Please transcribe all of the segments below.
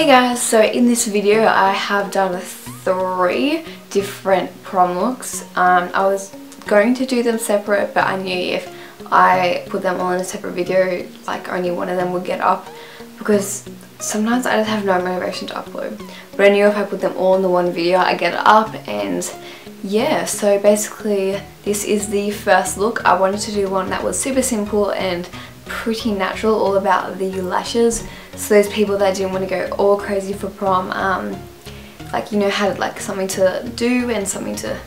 guys, so in this video I have done 3 different prom looks. I was going to do them separate, but I knew if I put them all in a separate video, like only one of them would get up, because sometimes I just have no motivation to upload. But I knew if I put them all in the one video I get it up. And yeah, so basically this is the first look. I wanted to do one that was super simple and pretty natural, all about the lashes. So those people that didn't want to go all crazy for prom, like, you know, had like something to do and something to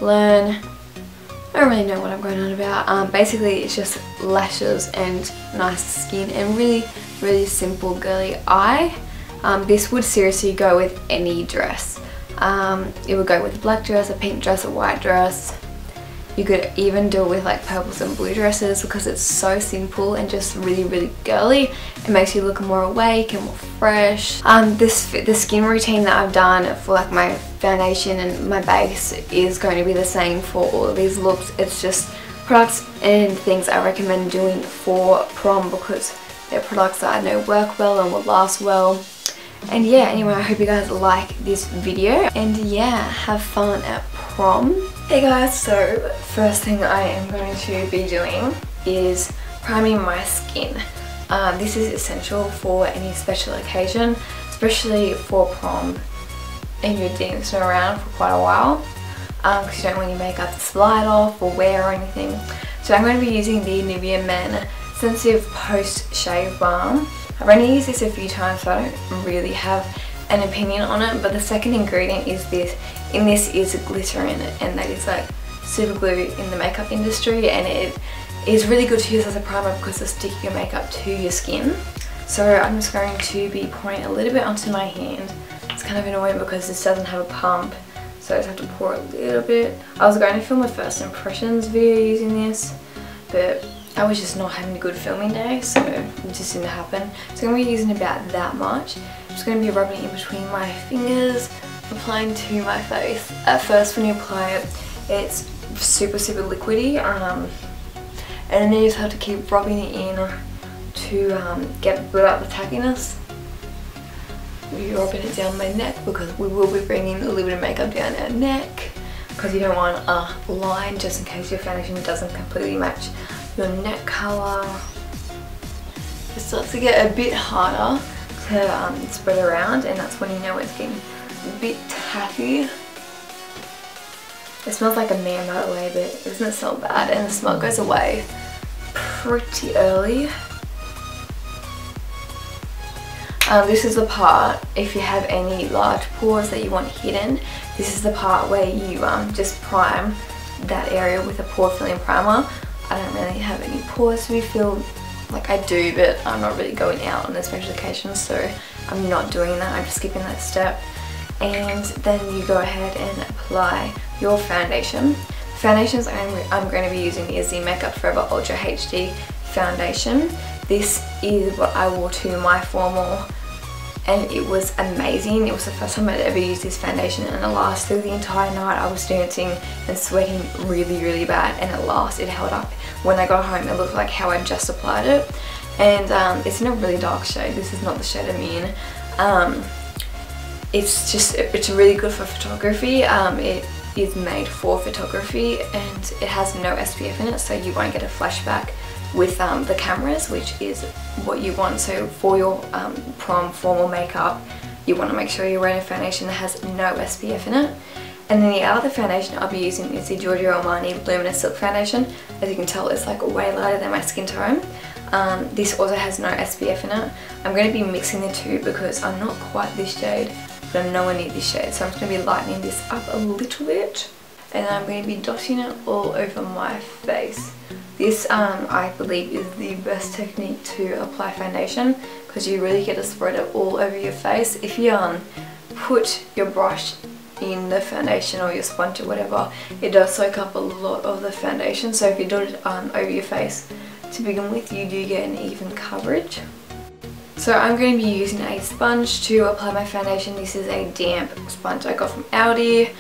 learn. I don't really know what I'm going on about. Basically it's just lashes and nice skin and really simple girly eye. This would seriously go with any dress. It would go with a black dress, a pink dress, a white dress. You could even do it with like purples and blue dresses, because it's so simple and just really girly. It makes you look more awake and more fresh. The skin routine that I've done for like my foundation and my base is going to be the same for all of these looks. It's just products and things I recommend doing for prom, because they're products that I know work well and will last well. And yeah, anyway, I hope you guys like this video, and yeah, have fun at prom. Hey guys, so first thing I am going to be doing is priming my skin. This is essential for any special occasion, especially for prom and you're dancing around for quite a while, because you don't want your makeup to slide off or wear or anything. So I'm going to be using the Nivea Men Sensitive Post Shave Balm. I've only used this a few times, so I don't really have an opinion on it, but the second ingredient is this. In this is glycerin, and that is like super glue in the makeup industry, and it is really good to use as a primer because it'll stick your makeup to your skin. So I'm just going to be pouring a little bit onto my hand. It's kind of annoying because this doesn't have a pump, so I just have to pour a little bit. I was going to film a first impressions video using this, but I was just not having a good filming day, so it just didn't happen. So I'm going to be using about that much. I'm just going to be rubbing it in between my fingers, applying to my face. At first when you apply it, it's super liquidy, and then you just have to keep rubbing it in to build up the tackiness. We're rubbing it down my neck because we will be bringing a little bit of makeup down our neck, because you don't want a line just in case your foundation doesn't completely match your neck colour. It starts to get a bit harder to spread around, and that's when you know it's getting a bit tacky. It smells like a man, by the way, but it doesn't smell bad, and the smell goes away pretty early. This is the part, if you have any large pores that you want hidden, this is the part where you just prime that area with a pore filling primer. I don't really have any pores to be filled. Like, I do, but I'm not really going out on the special occasions, so I'm not doing that. I'm just skipping that step. And then you go ahead and apply your foundation. Foundations I'm going to be using is the Makeup Forever Ultra HD foundation. This is what I wore to my formal, and it was amazing. It was the first time I'd ever used this foundation, and it lasted the entire night. I was dancing and sweating really bad, and at last it held up. When I got home, it looked like how I just applied it, and it's in a really dark shade. This is not the shade I'm in. It's really good for photography. It is made for photography, and it has no SPF in it, so you won't get a flashback with the cameras, which is what you want. So for your prom formal makeup, you want to make sure you're wearing a foundation that has no SPF in it. And then the other foundation I'll be using is the Giorgio Armani Luminous Silk Foundation. As you can tell, it's like way lighter than my skin tone. This also has no SPF in it. I'm going to be mixing the two because I'm not quite this shade, but I'm nowhere near this shade. So I'm just going to be lightening this up a little bit, and I'm going to be dotting it all over my face. This, I believe, is the best technique to apply foundation, because you really get to spread it all over your face. If you put your brush in the foundation or your sponge or whatever, it does soak up a lot of the foundation. So if you do it over your face to begin with, you do get an even coverage. So I'm going to be using a sponge to apply my foundation. This is a damp sponge I got from Aldi.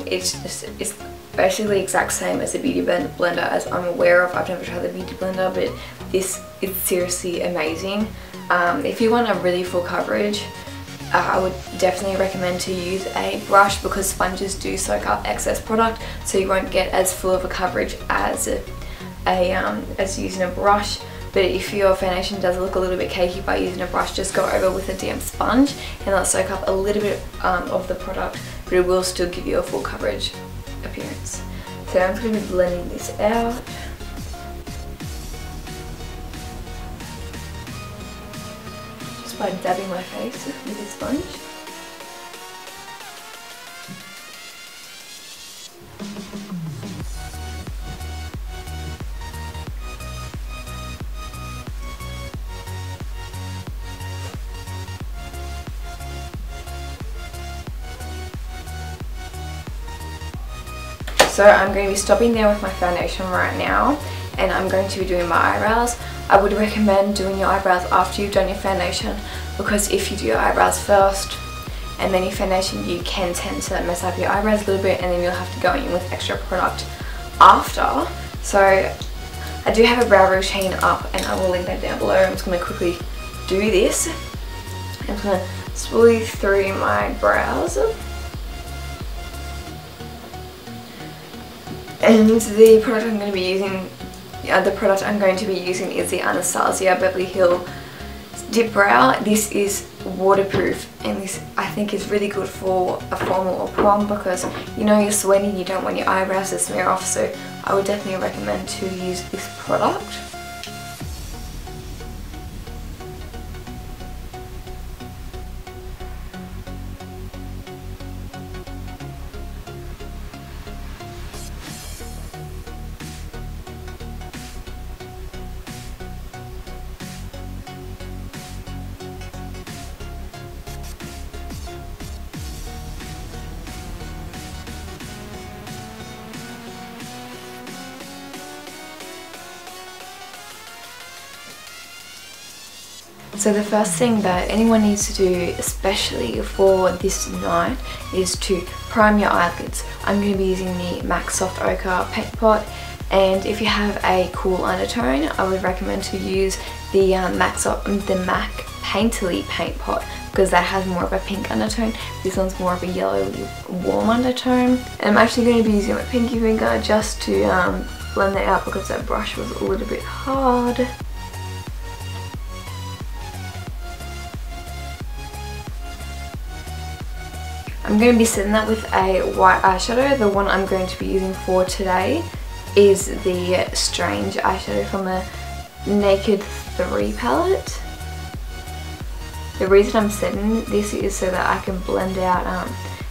It's basically exact same as the beauty blender as I'm aware of. I've never tried the beauty blender, but this is seriously amazing. If you want a really full coverage, I would definitely recommend to use a brush because sponges do soak up excess product, so you won't get as full of a coverage as using a brush. But if your foundation does look a little bit cakey by using a brush, just go over with a damp sponge and let it soak up a little bit of the product, but it will still give you a full coverage appearance. So I'm going to be blending this out. Just by dabbing my face with a sponge. So I'm going to be stopping there with my foundation right now, and I'm going to be doing my eyebrows. I would recommend doing your eyebrows after you've done your foundation, because if you do your eyebrows first and then your foundation, you can tend to mess up your eyebrows a little bit, and then you'll have to go in with extra product after. So I do have a brow routine up and I will link that down below. I'm just going to quickly do this. I'm just going to smooth through my brows. And the product I'm going to be using, is the Anastasia Beverly Hills Dip Brow. This is waterproof, and this I think is really good for a formal or prom, because you know you're sweating, you don't want your eyebrows to smear off, so I would definitely recommend to use this product. So the first thing that anyone needs to do, especially for this night, is to prime your eyelids. I'm going to be using the MAC Soft Ochre Paint Pot, and if you have a cool undertone, I would recommend to use the MAC Painterly Paint Pot, because that has more of a pink undertone. This one's more of a yellow warm undertone. And I'm actually going to be using my pinky finger just to blend that out, because that brush was a little bit hard. I'm going to be setting that with a white eyeshadow. The one I'm going to be using for today is the Strange eyeshadow from the Naked 3 palette. The reason I'm setting this is so that I can blend out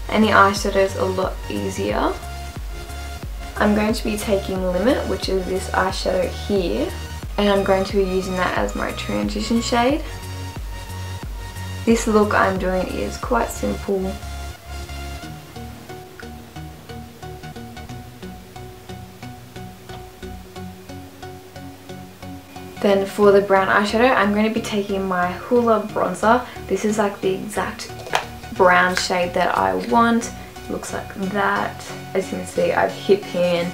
any eyeshadows a lot easier. I'm going to be taking Limit, which is this eyeshadow here, and I'm going to be using that as my transition shade. This look I'm doing is quite simple. Then for the brown eyeshadow, I'm going to be taking my Hoola bronzer. This is like the exact brown shade that I want. It looks like that. As you can see, I've hit pan.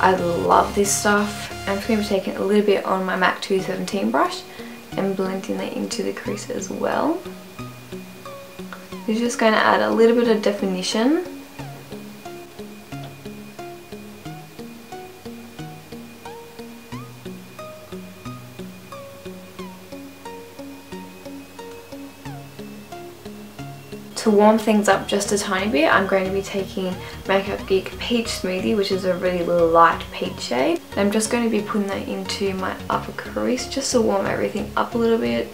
I love this stuff. I'm just going to be taking a little bit on my MAC 217 brush and blending that into the crease as well. It's just going to add a little bit of definition. To warm things up just a tiny bit, I'm going to be taking Makeup Geek Peach Smoothie, which is a really light peach shade. And I'm just going to be putting that into my upper crease just to warm everything up a little bit.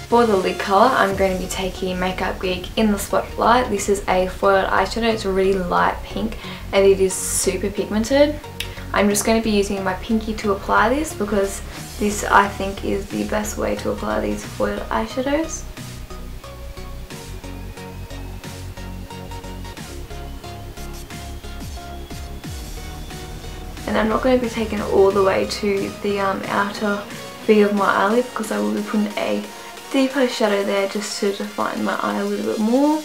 For the lid colour, I'm going to be taking Makeup Geek In the Spotlight. This is a foiled eyeshadow. It's a really light pink and it is super pigmented. I'm just going to be using my pinky to apply this, because this I think is the best way to apply these foiled eyeshadows. And I'm not going to be taking it all the way to the outer V of my eyelid, because I will be putting a deeper shadow there just to define my eye a little bit more.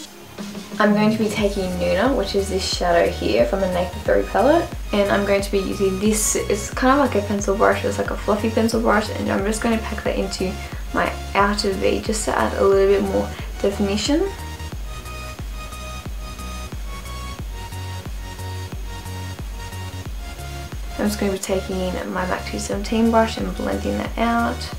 I'm going to be taking Nuna, which is this shadow here from the Naked 3 palette, and I'm going to be using this. It's kind of like a pencil brush. It's like a fluffy pencil brush, and I'm just going to pack that into my outer V just to add a little bit more definition. I'm just going to be taking my MAC 217 brush and blending that out.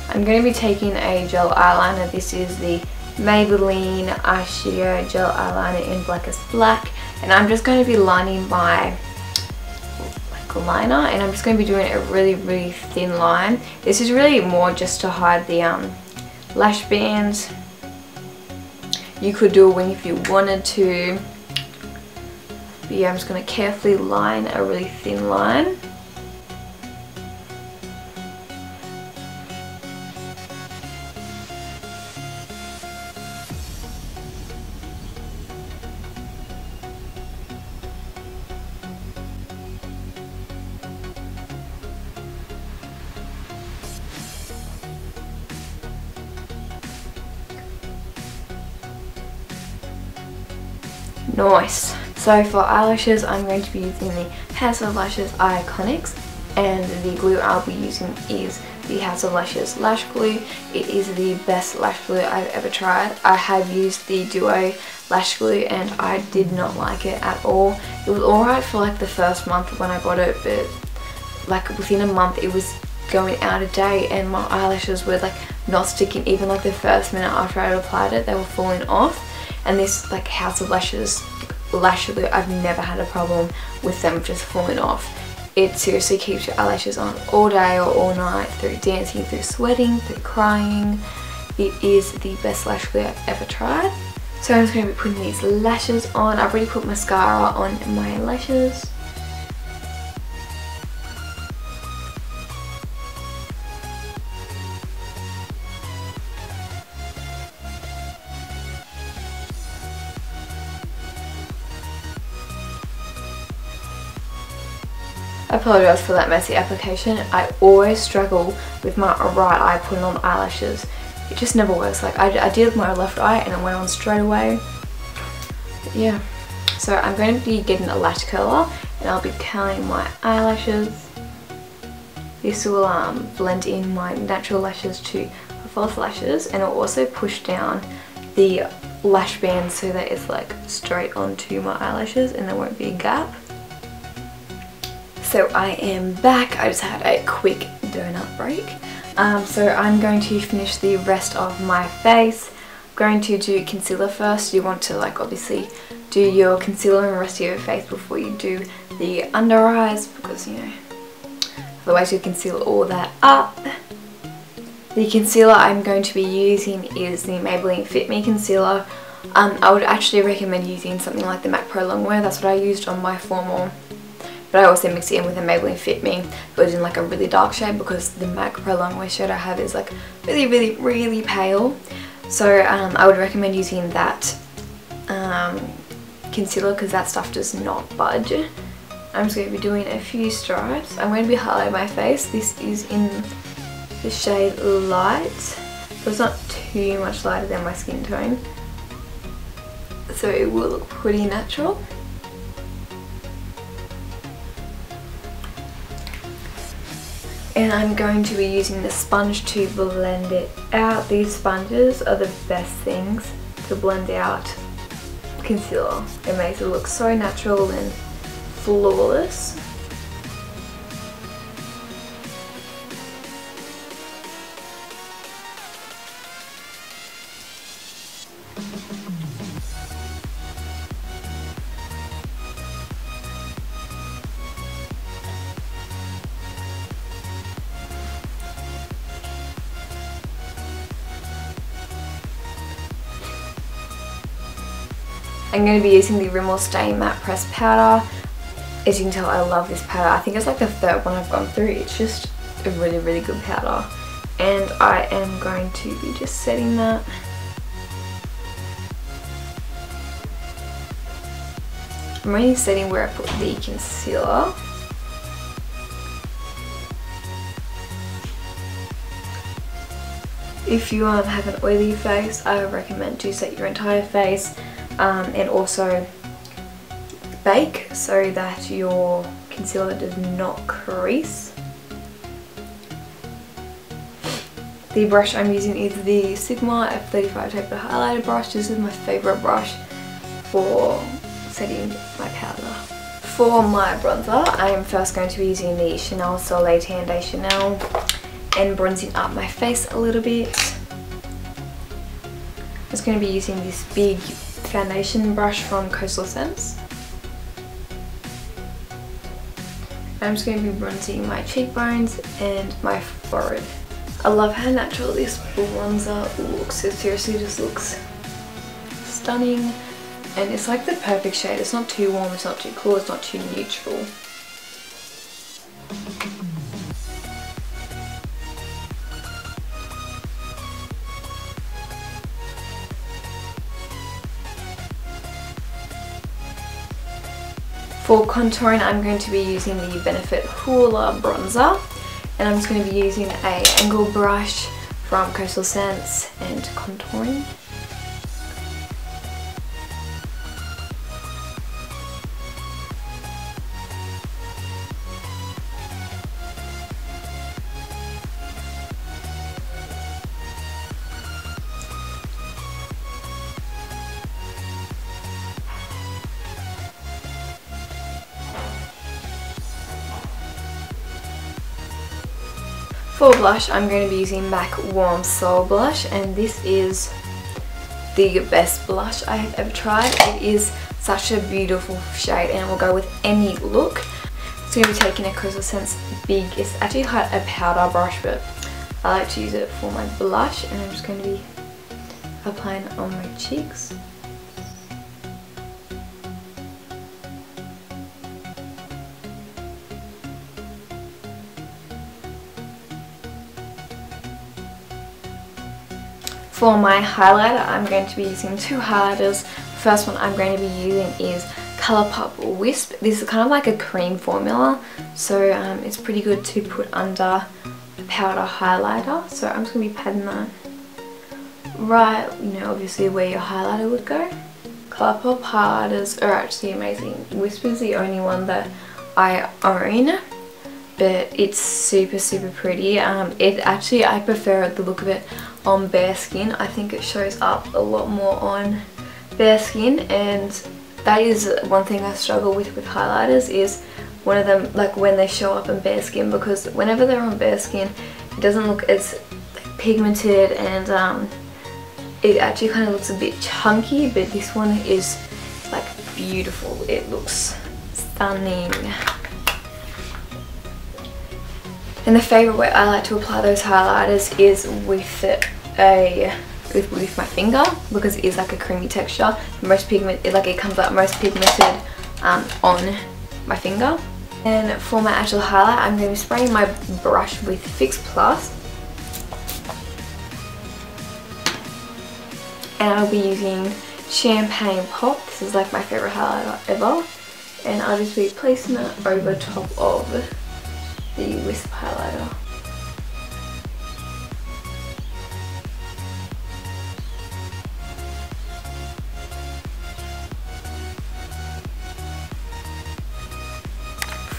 I'm going to be taking a gel eyeliner. This is the Maybelline Eyeshadow Gel Eyeliner in Blackest Black, and I'm just going to be lining my liner, and I'm just going to be doing a really thin line. This is really more just to hide the lash bands. You could do a wing if you wanted to, but yeah, I'm just going to carefully line a really thin line. Nice. So for eyelashes, I'm going to be using the House of Lashes Iconics, and the glue I'll be using is the House of Lashes Lash Glue. It is the best lash glue I've ever tried. I have used the Duo lash glue and I did not like it at all. It was alright for like the first month when I got it, but like within a month it was going out of date and my eyelashes were like not sticking. Even like the first minute after I applied it, they were falling off. And this like House of Lashes lash glue, I've never had a problem with them just falling off. It seriously keeps your eyelashes on all day or all night, through dancing, through sweating, through crying. It is the best lash glue I've ever tried. So I'm just going to be putting these lashes on. I've already put mascara on my lashes. I apologise for that messy application. I always struggle with my right eye putting on eyelashes. It just never works. Like I did with my left eye and it went on straight away. But yeah. So I'm going to be getting a lash curler and I'll be curling my eyelashes. This will blend in my natural lashes to false lashes, and it will also push down the lash band so that it's like straight onto my eyelashes and there won't be a gap. So I am back. I just had a quick donut break. So I'm going to finish the rest of my face. I'm going to do concealer first. You want to like obviously do your concealer and the rest of your face before you do the under eyes, because you know otherwise you conceal all that up. The concealer I'm going to be using is the Maybelline Fit Me Concealer. I would actually recommend using something like the MAC Pro Longwear. That's what I used on my formal. But I also mix it in with a Maybelline Fit Me, but in like a really dark shade, because the MAC Pro Longwear shade I have is like really pale. So I would recommend using that concealer because that stuff does not budge. I'm just going to be doing a few stripes. I'm going to be highlighting my face. This is in the shade Light, so it's not too much lighter than my skin tone, so it will look pretty natural. And I'm going to be using the sponge to blend it out. These sponges are the best things to blend out concealer. It makes it look so natural and flawless. I'm going to be using the Rimmel Stay Matte Press Powder. As you can tell, I love this powder. I think it's like the third one I've gone through. It's just a really good powder. And I am going to be just setting that. I'm only setting where I put the concealer. If you have an oily face, I would recommend to set your entire face and also bake so that your concealer does not crease. The brush I'm using is the Sigma F35 Taper Highlighter brush. This is my favourite brush for setting my powder. For my bronzer, I am first going to be using the Chanel Soleil Tan de Chanel and bronzing up my face a little bit. I'm just going to be using this big foundation brush from Coastal Scents. I'm just going to be bronzing my cheekbones and my forehead. I love how natural this bronzer looks. It seriously just looks stunning, and it's like the perfect shade. It's not too warm, it's not too cool, it's not too neutral. For contouring, I'm going to be using the Benefit Hoola bronzer, and I'm just going to be using a angle brush from Coastal Scents and contouring. For blush, I'm going to be using MAC Warm Soul Blush, and this is the best blush I have ever tried. It is such a beautiful shade and it will go with any look. It's going to be taking a Coastal Scents big, it's actually a powder brush, but I like to use it for my blush, and I'm just going to be applying it on my cheeks. For my highlighter, I'm going to be using two highlighters. The first one I'm going to be using is Colourpop Wisp. This is kind of like a cream formula, so it's pretty good to put under a powder highlighter. So I'm just going to be patting that right, obviously where your highlighter would go. Colourpop highlighters are actually amazing. Wisp is the only one that I own, but it's super pretty. I prefer the look of it on bare skin. I think it shows up a lot more on bare skin, and that is one thing I struggle with highlighters, is one of them, like when they show up on bare skin, because whenever they're on bare skin it doesn't look as pigmented, and it actually kind of looks a bit chunky, but this one is like beautiful. It looks stunning. And the favourite way I like to apply those highlighters is with my finger, because it is like a creamy texture. Most pigment, it comes out most pigmented on my finger. And for my actual highlight, I'm going to be spraying my brush with Fix Plus, and I'll be using Champagne Pop. This is like my favourite highlighter ever, and I'll just be placing it over top of the Wisp highlighter.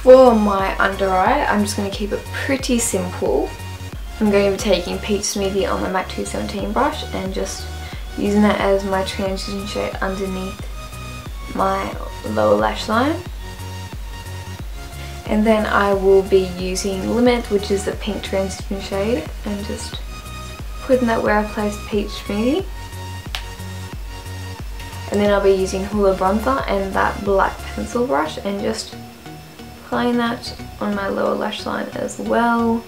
For my under eye, I'm just going to keep it pretty simple. I'm going to be taking Peach Smoothie on my MAC 217 brush and just using that as my transition shade underneath my lower lash line. And then I will be using Luminous, which is the pink transition shade, and just putting that where I placed Peach Smoothie. And then I'll be using Hoola bronzer and that black pencil brush, and just applying that on my lower lash line as well.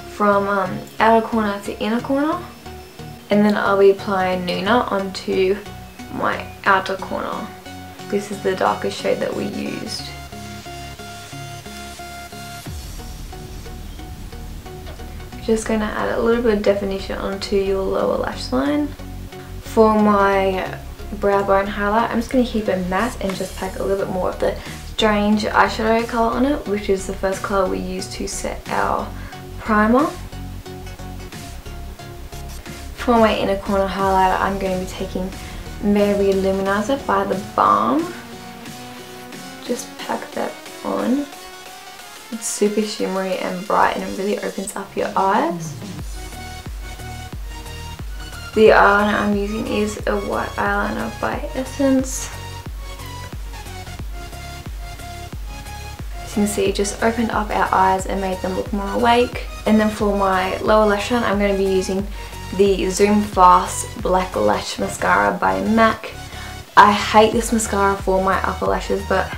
From outer corner to inner corner. And then I'll be applying Nuna onto my outer corner. This is the darkest shade that we used. Just going to add a little bit of definition onto your lower lash line. For my brow bone highlight, I'm just going to keep it matte and just pack a little bit more of the Strange eyeshadow colour on it, which is the first colour we used to set our primer. For my inner corner highlighter, I'm going to be taking Mary Luminizer by the Balm. Just pack that on. It's super shimmery and bright, and it really opens up your eyes. The eyeliner I'm using is a white eyeliner by Essence. As you can see, it just opened up our eyes and made them look more awake. And then for my lower lash line, I'm going to be using the Zoom Fast Black Lash Mascara by MAC. I hate this mascara for my upper lashes, but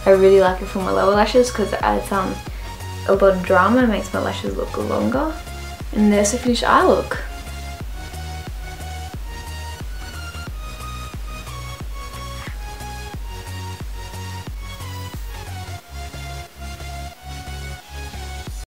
I really like it for my lower lashes because it adds a lot of drama and makes my lashes look longer. And there's the finished eye look.